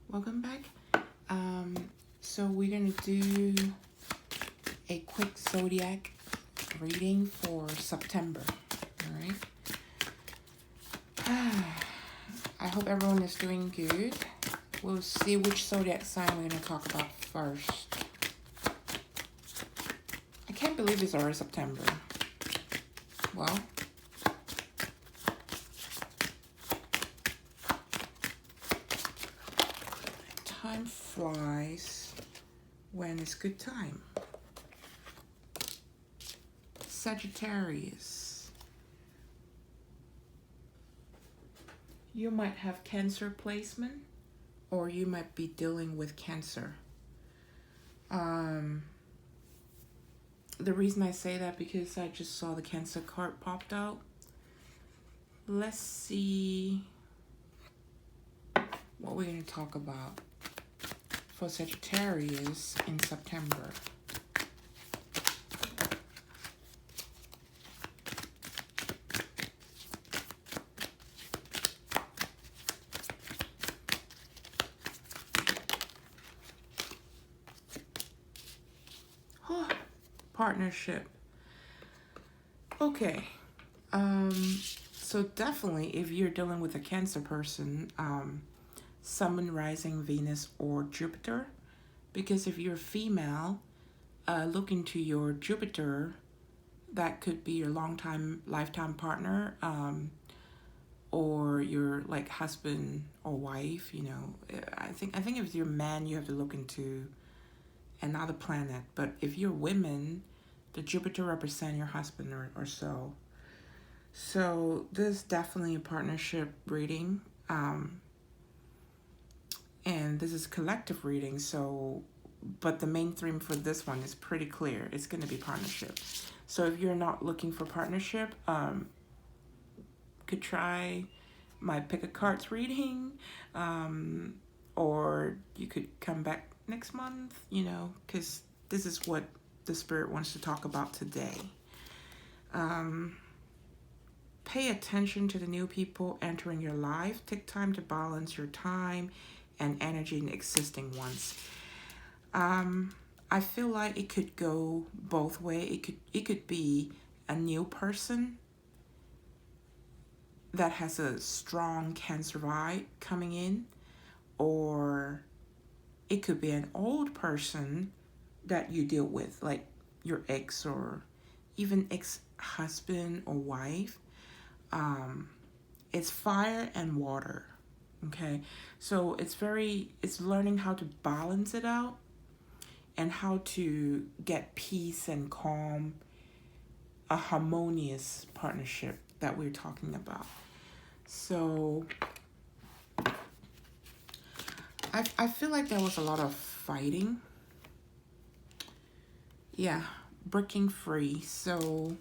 Welcome back. So we're gonna do a quick zodiac reading for September. All right. I hope everyone is doing good. We'll see which zodiac sign we're gonna talk about first. I can't believe it's already September. Well, time flies when it's good time. Sagittarius. You might have Cancer placement, or you might be dealing with Cancer. The reason I say that because I just saw the Cancer card popped out. Let's see what we're going to talk about for Sagittarius in September. Partnership. Okay. So definitely if you're dealing with a Cancer person, Sun, Rising, Venus, or Jupiter. Because if you're female, look into your Jupiter. That could be your lifetime partner, or your like husband or wife. You know, I think if you're a man, you have to look into another planet. But if you're women, the Jupiter represent your husband or so. So this is definitely a partnership reading. And this is collective reading, so but the main theme for this one is pretty clear. It's going to be partnership. So if you're not looking for partnership, could try my pick a cards reading, or you could come back next month, you know, because this is what the spirit wants to talk about today. Pay attention to the new people entering your life. Take time to balance your time and energy in existing ones. I feel like it could go both ways. It could be a new person that has a strong Cancer vibe coming in, or it could be an old person that you deal with, like your ex or even ex-husband or wife. It's fire and water. Okay, so it's learning how to balance it out and how to get peace and calm, a harmonious partnership that we're talking about. So I feel like there was a lot of fighting. Yeah, breaking free. So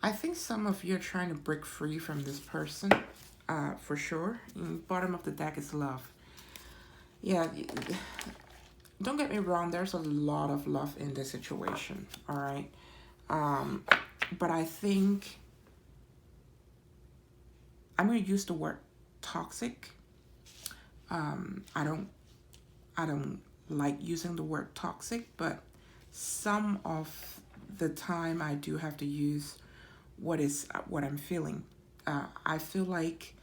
I think some of you are trying to break free from this person. For sure. Bottom of the deck is love. Yeah, don't get me wrong, there's a lot of love in this situation, all right? But I think I'm going to use the word toxic. I don't like using the word toxic, but some of the time I do have to use what I'm feeling. I feel like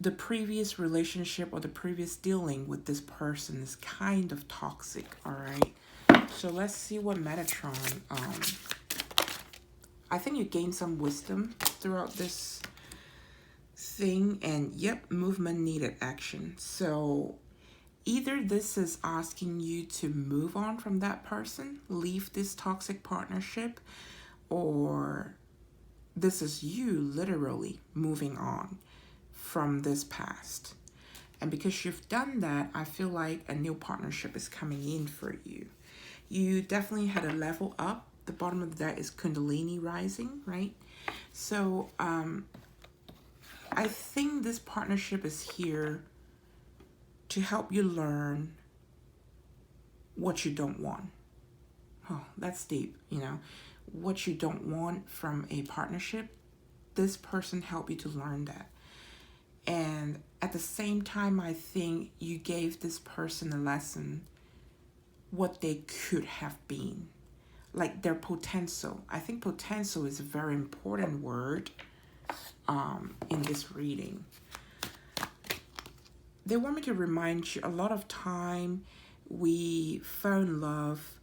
the previous relationship or the previous dealing with this person is kind of toxic, all right? So let's see what Metatron, I think you gained some wisdom throughout this thing, and yep, movement needed action. So either this is asking you to move on from that person, leave this toxic partnership, or this is you literally moving on from this past. And because you've done that, I feel like a new partnership is coming in for you. You definitely had a level up. The bottom of that is Kundalini rising, right? So I think this partnership is here to help you learn what you don't want. Oh, that's deep, you know. What you don't want from a partnership, this person helped you to learn that. And at the same time, I think you gave this person a lesson what they could have been, like their potential. I think potential is a very important word in this reading. They want me to remind you, a lot of time we fall in love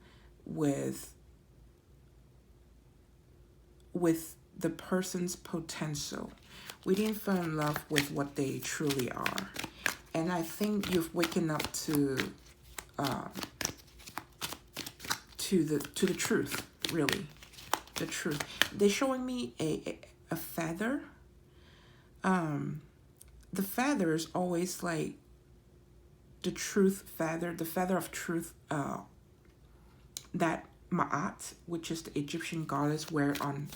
with the person's potential. We didn't fall in love with what they truly are. And I think you've waken up to the truth, really. The truth. They're showing me a feather. The feather is always like the truth feather, the feather of truth that Ma'at, which is the Egyptian goddess, wear on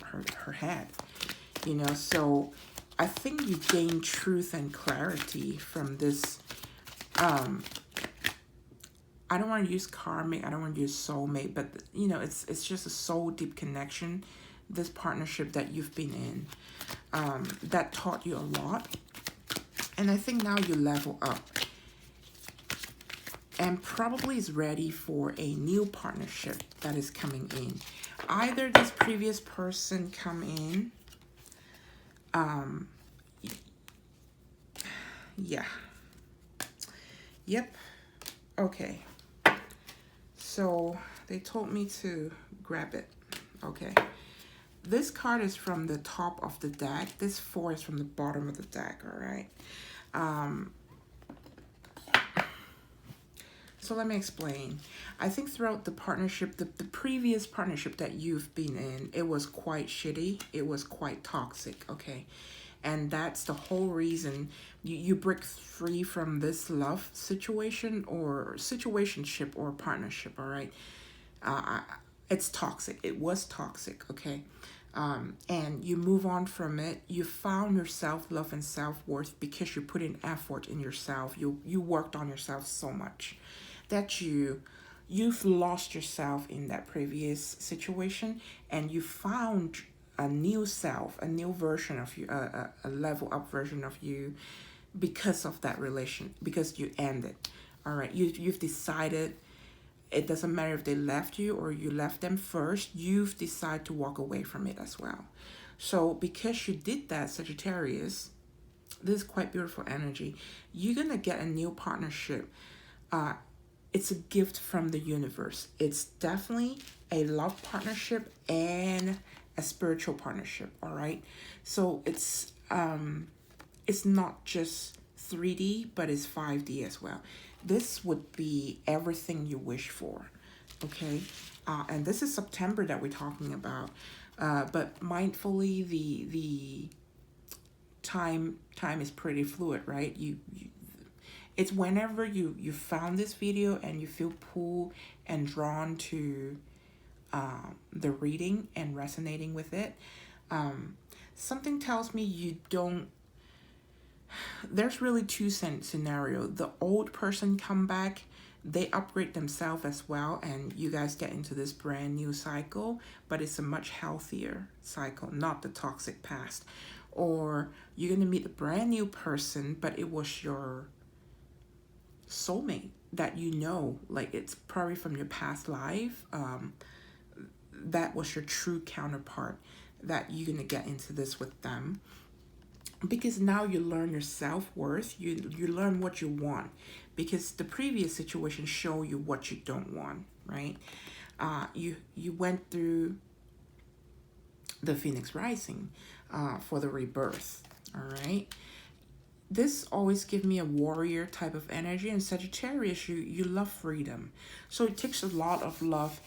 her head. You know, so I think you gain truth and clarity from this. I don't want to use karmic, I don't want to use soulmate, but you know, it's just a soul deep connection, this partnership that you've been in, that taught you a lot. And I think now you level up and probably is ready for a new partnership that is coming in. Either this previous person come in, yeah, yep, okay. So they told me to grab it. Okay. This card is from the top of the deck. This 4 is from the bottom of the deck, all right? So let me explain. I think throughout the partnership, the previous partnership that you've been in, it was quite shitty. It was quite toxic, okay? And that's the whole reason you break free from this love situation or situationship or partnership, all right? It's toxic. It was toxic, okay? And you move on from it. You found your self-love and self-worth because you put in effort in yourself. You worked on yourself so much that you've lost yourself in that previous situation, and you found a new self, a new version of you, a level up version of you because of that relation, because you ended. All right, you've decided. It doesn't matter if they left you or you left them first, you've decided to walk away from it as well. So because you did that, Sagittarius, this is quite beautiful energy. You're going to get a new partnership. It's a gift from the universe. It's definitely a love partnership and a spiritual partnership, all right? So it's not just 3D, but it's 5D as well. This would be everything you wish for, okay? And this is September that we're talking about. But mindfully, the time is pretty fluid, right? It's whenever you found this video and you feel pulled and drawn to the reading and resonating with it. Something tells me you don't. There's really two scenarios. The old person come back, they upgrade themselves as well, and you guys get into this brand new cycle, but it's a much healthier cycle, not the toxic past. Or you're going to meet a brand new person, but it was your soulmate that you know, like it's probably from your past life. That was your true counterpart that you're going to get into this with them. Because now you learn your self-worth, you learn what you want, because the previous situation show you what you don't want, right? You went through the Phoenix rising for the rebirth, all right? This always gives me a warrior type of energy, and Sagittarius, you love freedom. So it takes a lot of love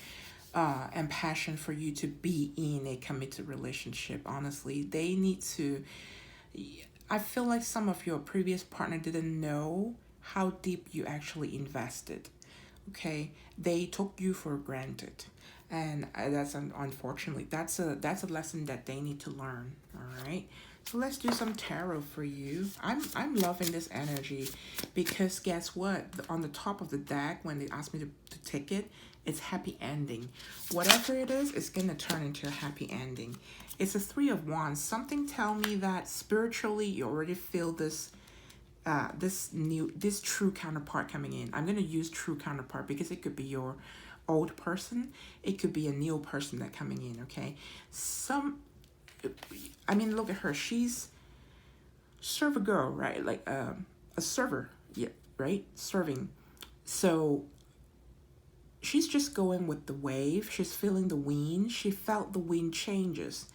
and passion for you to be in a committed relationship, honestly. They need to... I feel like some of your previous partner didn't know how deep you actually invested, okay? They took you for granted, and that's unfortunately, that's a lesson that they need to learn, all right? So let's do some tarot for you. I'm loving this energy because guess what? On the top of the deck, when they asked me to take it, it's happy ending. Whatever it is, it's going to turn into a happy ending. It's a 3 of Wands. Something tell me that spiritually you already feel this this true counterpart coming in. I'm going to use true counterpart because it could be your old person. It could be a new person that coming in, okay? I mean, look at her. She's server girl, right? Like a server, yeah, right? Serving. So she's just going with the wave. She's feeling the wind. She felt the wind changes.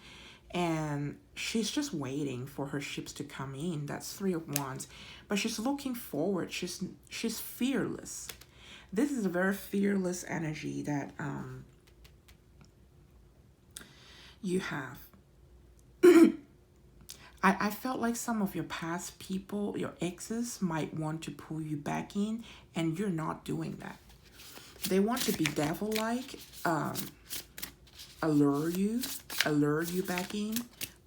And she's just waiting for her ships to come in. That's 3 of Wands. But she's looking forward. She's fearless. This is a very fearless energy that you have. I felt like some of your past people, your exes, might want to pull you back in, and you're not doing that. They want to be devil-like, allure you back in,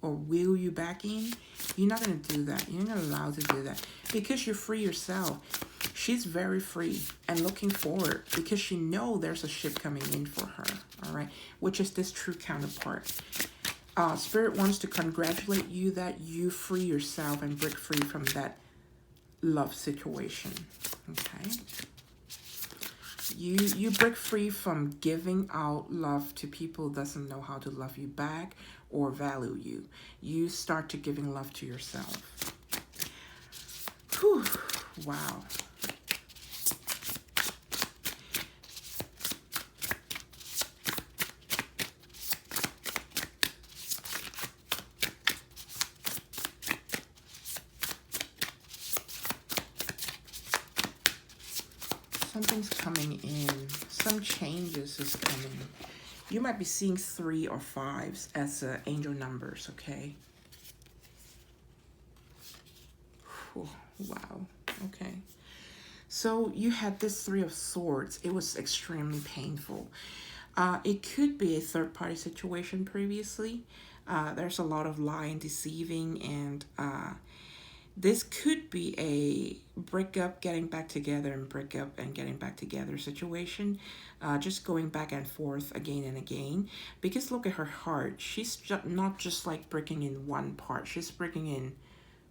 or will you back in. You're not going to do that. You're not allowed to do that because you're free yourself. She's very free and looking forward because she knows there's a ship coming in for her, all right, which is this true counterpart. Spirit wants to congratulate you that you free yourself and break free from that love situation, okay? You break free from giving out love to people who doesn't know how to love you back or value you. You start to giving love to yourself. Whew, wow. Something's coming in. Some changes is coming. You might be seeing 3 or 5s as angel numbers, okay? Whew, wow. Okay. So you had this 3 of Swords. It was extremely painful. It could be a third-party situation previously. There's a lot of lying, deceiving, and this could be a breakup, getting back together, and breakup and getting back together situation. Just going back and forth again and again. Because look at her heart. She's not just like breaking in one part. She's breaking in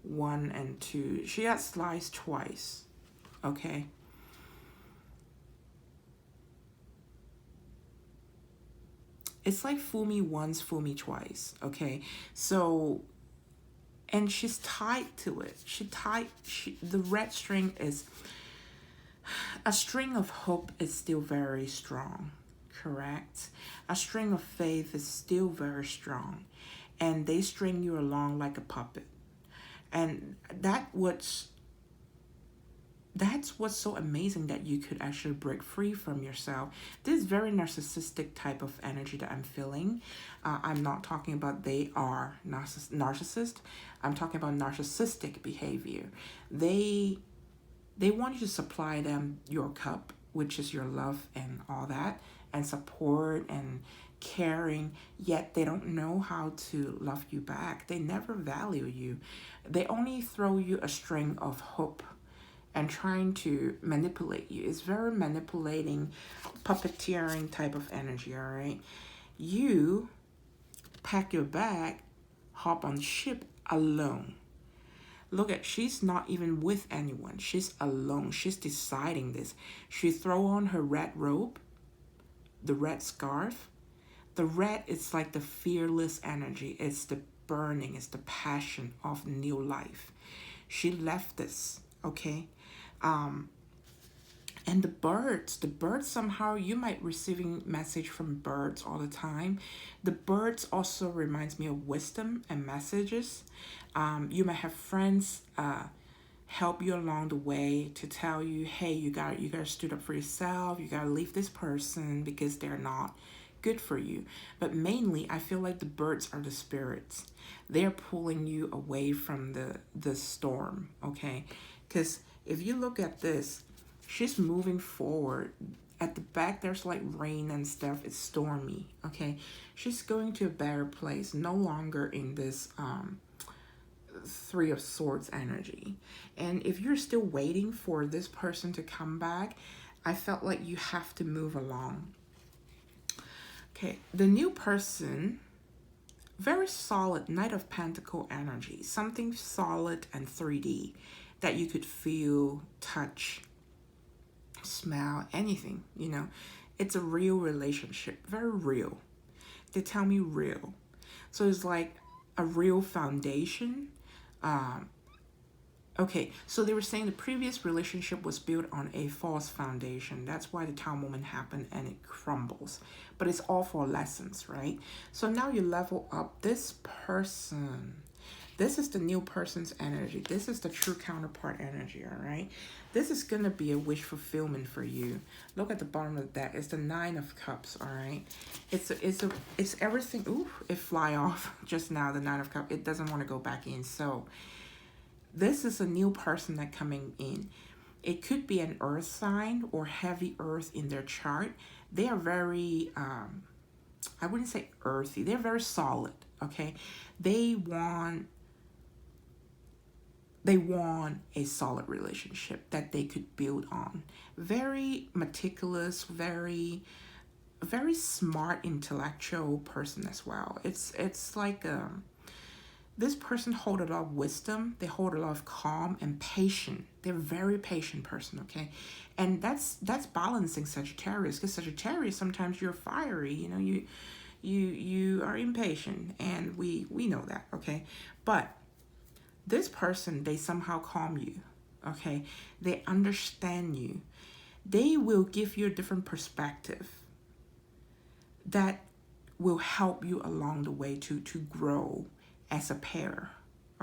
1 and 2. She got sliced twice. Okay. It's like fool me once, fool me twice. Okay. So... and she's tied to it. The red string is a string of hope is still very strong, correct? A string of faith is still very strong, and they string you along like a puppet. And that's what's so amazing, that you could actually break free from yourself. This very narcissistic type of energy that I'm feeling. I'm not talking about they are narcissist. I'm talking about narcissistic behavior. They want you to supply them your cup, which is your love and all that, and support and caring, yet they don't know how to love you back. They never value you. They only throw you a string of hope and trying to manipulate you. It's very manipulating, puppeteering type of energy, all right? You pack your bag, hop on the ship alone. Look at, she's not even with anyone. She's alone. She's deciding this. She throw on her red robe, the red scarf. The red is like the fearless energy. It's the burning, it's the passion of new life. She left this, okay? And the birds somehow, you might receiving message from birds all the time. The birds also reminds me of wisdom and messages. You might have friends help you along the way to tell you, hey, you gotta stood up for yourself. You gotta leave this person because they're not good for you. But mainly, I feel like the birds are the spirits. They're pulling you away from the storm, okay? Because if you look at this, she's moving forward. At the back, there's like rain and stuff. It's stormy, okay? She's going to a better place, no longer in this 3 of Swords energy. And if you're still waiting for this person to come back, I felt like you have to move along. Okay, the new person, very solid Knight of Pentacle energy, something solid and 3D. that you could feel, touch, smell, anything, you know. It's a real relationship, very real. They tell me real. So it's like a real foundation. Okay, so they were saying the previous relationship was built on a false foundation. That's why the Tower moment happened and it crumbles. But it's all for lessons, right? So now you level up this person. This is the new person's energy. This is the true counterpart energy, all right? This is going to be a wish fulfillment for you. Look at the bottom of the deck. It's the Nine of Cups, all right? It's everything. Ooh, it fly off just now, the Nine of Cups. It doesn't want to go back in. So this is a new person that coming in. It could be an earth sign or heavy earth in their chart. They are very, I wouldn't say earthy. They're very solid, okay? They want a solid relationship that they could build on. Very meticulous, very smart, intellectual person as well. It's like this person hold a lot of wisdom. They hold a lot of calm and patient. They're a very patient person, okay? And that's balancing Sagittarius, because Sagittarius, sometimes you're fiery, you know, you are impatient, and we know that, okay? But this person, they somehow calm you, okay? They understand you. They will give you a different perspective that will help you along the way to grow as a pair,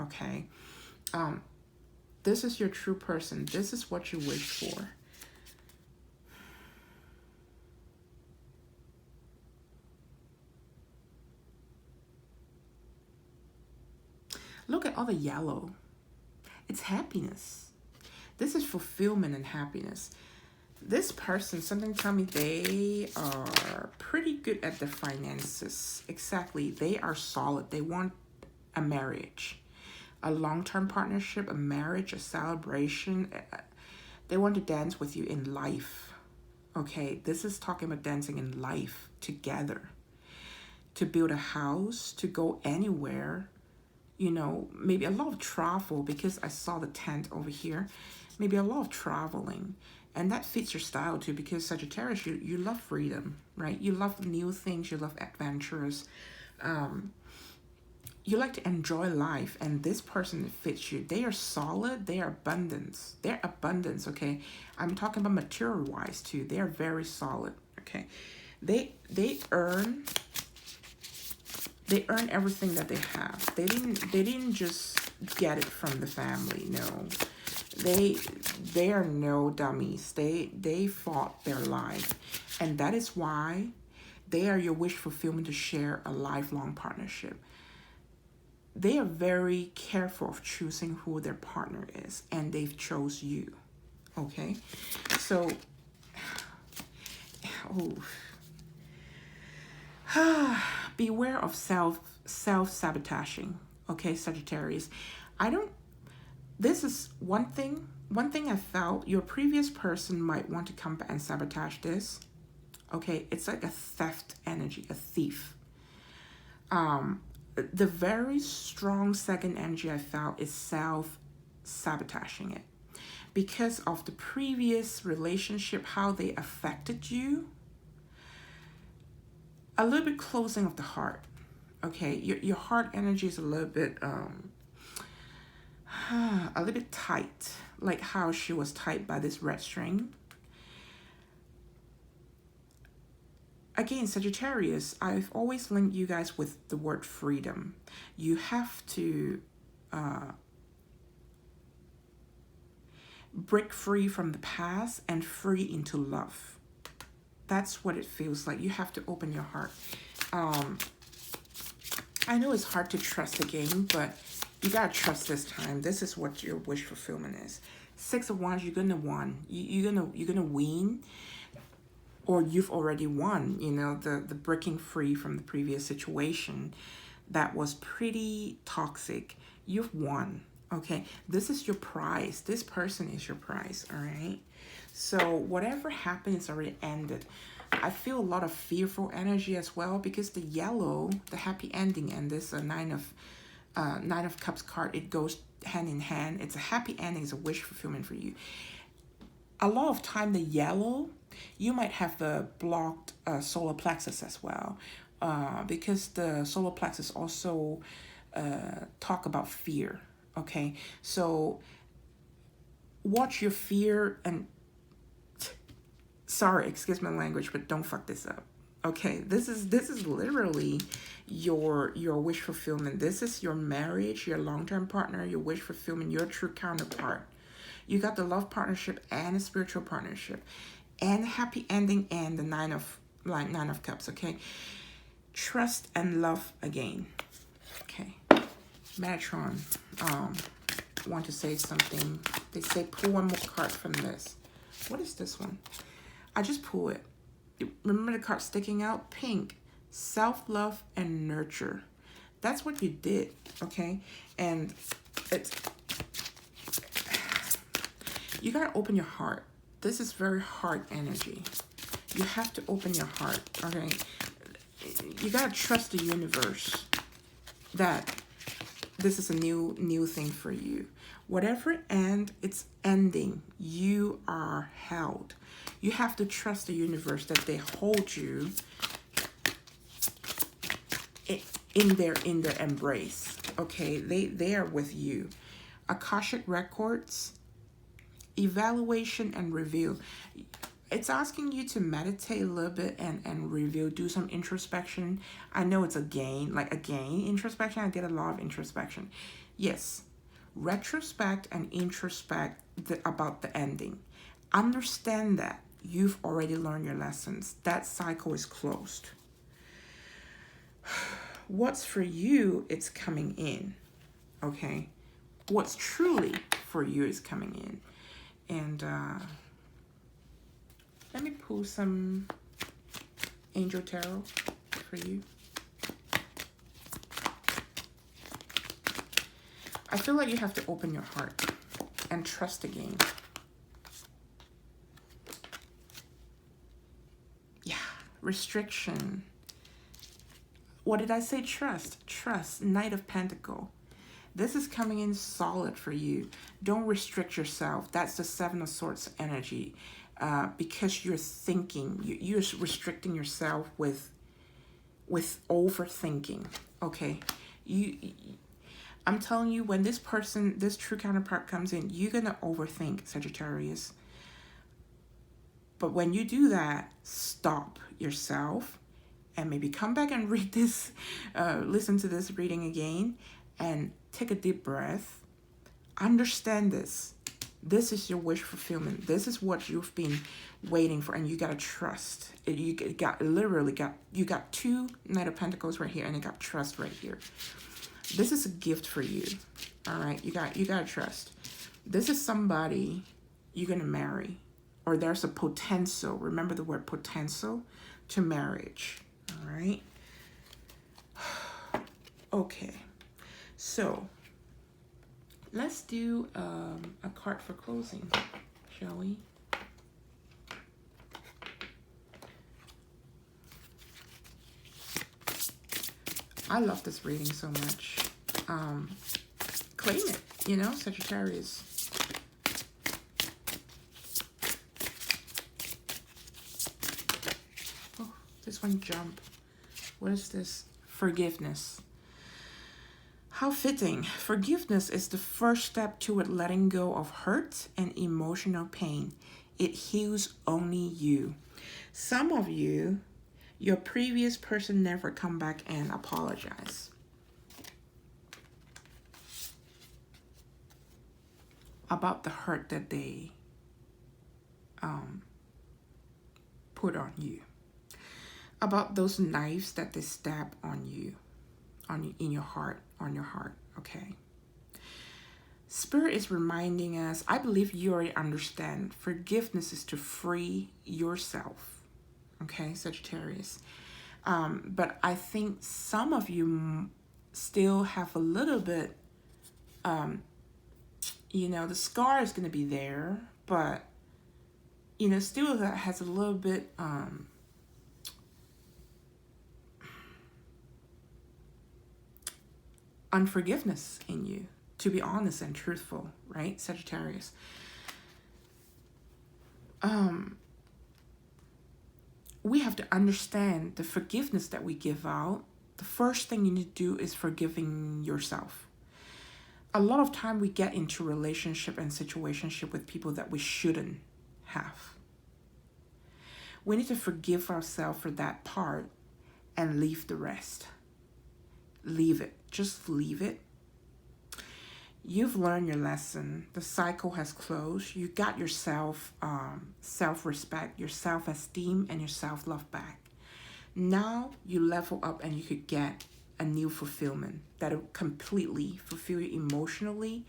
okay? This is your true person. This is what you wish for. Look at all the yellow. It's happiness. This is fulfillment and happiness. This person, something tell me they are pretty good at the finances. Exactly. They are solid. They want a marriage, a long-term partnership, a marriage, a celebration. They want to dance with you in life. Okay, this is talking about dancing in life together. To build a house, to go anywhere. You know, maybe a lot of travel, because I saw the tent over here. Maybe a lot of traveling. And that fits your style too, because Sagittarius, you love freedom, right? You love new things. You love adventurous. You like to enjoy life, and this person fits you. They are solid. They are abundance. They're abundance, okay? I'm talking about material-wise too. They are very solid, okay? They earn everything that they have. They didn't just get it from the family. No, they are no dummies. They fought their life, and that is why they are your wish fulfillment to share a lifelong partnership. They are very careful of choosing who their partner is, and they've chose you. Okay, so beware of self-sabotaging. Okay, Sagittarius. This is one thing I felt. Your previous person might want to come back and sabotage this. Okay, it's like a theft energy, a thief. The very strong second energy I felt is self-sabotaging it. Because of the previous relationship, how they affected you. A little bit closing of the heart. Okay, your heart energy is a little bit tight, like how she was tied by this red string. Again, Sagittarius, I've always linked you guys with the word freedom. You have to break free from the past and free into love. That's what it feels like. You have to open your heart. I know it's hard to trust the game, but you gotta trust this time. This is what your wish fulfillment is. Six of Wands, you're gonna win. You're gonna win, or you've already won. You know, the breaking free from the previous situation that was pretty toxic. You've won. Okay, this is your prize. This person is your prize. All right. So whatever happened, it's already ended. I feel a lot of fearful energy as well, because the yellow, the happy ending, and this Nine of Nine of Cups card, it goes hand in hand. It's a happy ending. It's a wish fulfillment for you. A lot of time, the yellow, you might have the blocked solar plexus as well, because the solar plexus also talk about fear. Okay, so watch your fear and sorry, excuse my language, but don't fuck this up. Okay, this is literally your wish fulfillment. This is your marriage, your long-term partner, your wish fulfillment, your true counterpart. You got the love partnership and a spiritual partnership, and a happy ending, and the Nine of Cups. Okay, trust and love again. Okay, Metatron, want to say something. They say pull one more card from this. What is this one? I just pull it. Remember the card sticking out? Pink. Self-love and nurture. That's what you did, okay? And it's... You gotta open your heart. This is very heart energy. You have to open your heart, okay? You gotta trust the universe that this is a new thing for you. Whatever end, it's ending. You are held. You have to trust the universe that they hold you in their embrace. Okay, they are with you. Akashic records, evaluation and review. It's asking you to meditate a little bit and review, do some introspection. I know it's introspection. I did a lot of introspection. Yes, retrospect and introspect about the ending. Understand that you've already learned your lessons. That cycle is closed. What's for you, it's coming in. Okay? What's truly for you is coming in. And let me pull some Angel Tarot for you. I feel like you have to open your heart and trust again. Yeah, restriction. What did I say? Trust. Trust. Knight of Pentacles. This is coming in solid for you. Don't restrict yourself. That's the Seven of Swords energy. Because you're thinking, you're restricting yourself with overthinking. Okay, I'm telling you, when this person, this true counterpart comes in, you're gonna overthink, Sagittarius. But when you do that, stop yourself and maybe come back and read this, listen to this reading again, and take a deep breath. Understand this. This is your wish fulfillment. This is what you've been waiting for, and you gotta trust. You got two Knight of Pentacles right here, and you got trust right here. This is a gift for you. All right, you gotta trust. This is somebody you're gonna marry, or there's a potential. Remember the word potential to marriage. All right. Okay, so let's do a card for closing, shall we? I love this reading so much. Claim it, you know, Sagittarius. Oh, this one jumped. What is this? Forgiveness. How fitting. Forgiveness is the first step toward letting go of hurt and emotional pain. It heals only you. Some of you, your previous person never come back and apologize. About the hurt that they put on you. About those knives that they stab on you, in your heart, on your heart, okay? Spirit is reminding us, I believe you already understand, forgiveness is to free yourself, okay, Sagittarius? But I think some of you still have a little bit, you know, the scar is going to be there, but, you know, still has a little bit, unforgiveness in you, to be honest and truthful, right, Sagittarius? We have to understand the forgiveness that we give out. The first thing you need to do is forgiving yourself. A lot of time we get into relationship and situationship with people that we shouldn't have. We need to forgive ourselves for that part and leave the rest. Leave it. Just leave it. You've learned your lesson. The cycle has closed. You got yourself self-respect, your self-esteem, and your self-love back. Now you level up and you could get a new fulfillment that will completely fulfill you emotionally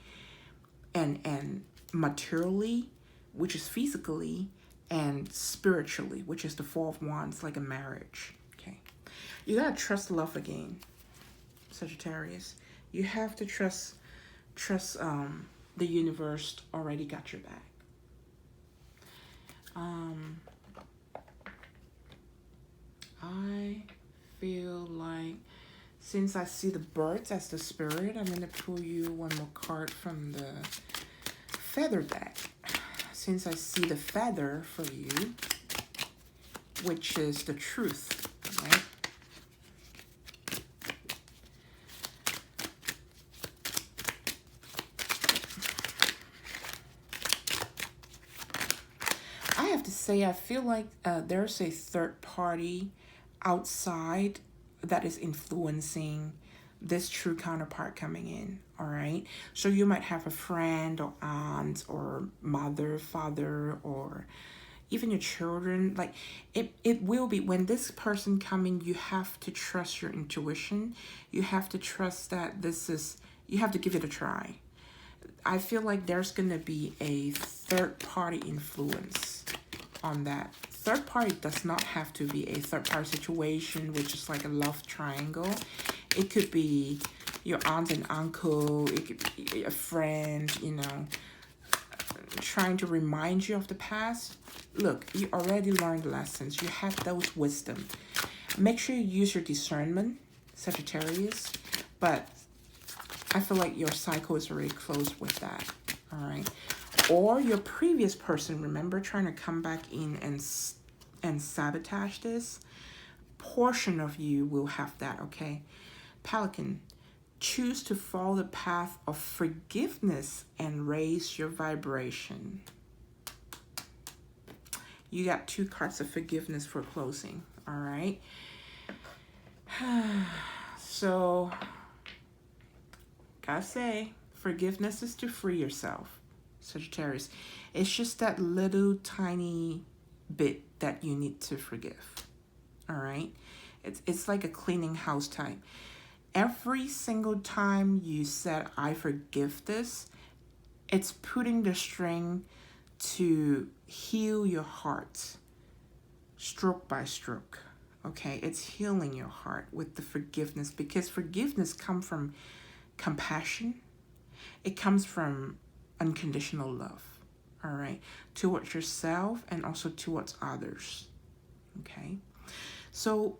and materially, which is physically, and spiritually, which is the Four of Wands, like a marriage. Okay, you gotta trust love again, Sagittarius. You have to trust the universe already got your back. I feel like, since I see the birds as the spirit, I'm going to pull you one more card from the feather deck. Since I see the feather for you, which is the truth, right? I have to say, I feel like there's a third party outside that is influencing this true counterpart coming in, all right? So you might have a friend or aunt or mother, father, or even your children. Like, it will be, when this person coming, you have to trust your intuition. You have to trust that you have to give it a try. I feel like there's going to be a third party influence on that. Third party does not have to be a third party situation, which is like a love triangle. It could be your aunt and uncle. It could be a friend, you know, trying to remind you of the past. Look, you already learned lessons. You have those wisdom. Make sure you use your discernment, Sagittarius. But I feel like your cycle is already closed with that, all right? Or your previous person, remember, trying to come back in and sabotage this? Portion of you will have that, okay? Pelican, choose to follow the path of forgiveness and raise your vibration. You got 2 cards of forgiveness for closing, all right? So, gotta say, forgiveness is to free yourself, Sagittarius. It's just that little tiny bit that you need to forgive, all right? It's like a cleaning house type. Every single time you said, I forgive this, it's putting the string to heal your heart, stroke by stroke, okay? It's healing your heart with the forgiveness, because forgiveness comes from compassion. It comes from unconditional love, all right, towards yourself and also towards others, okay? So,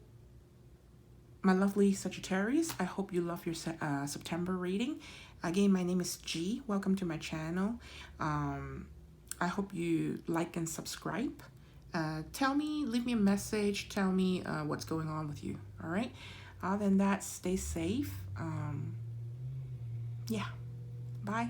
my lovely Sagittarius, I hope you love your September reading. Again, my name is G. Welcome to my channel. I hope you like and subscribe. Tell me, leave me a message. Tell me what's going on with you, all right? Other than that, stay safe. Yeah, bye.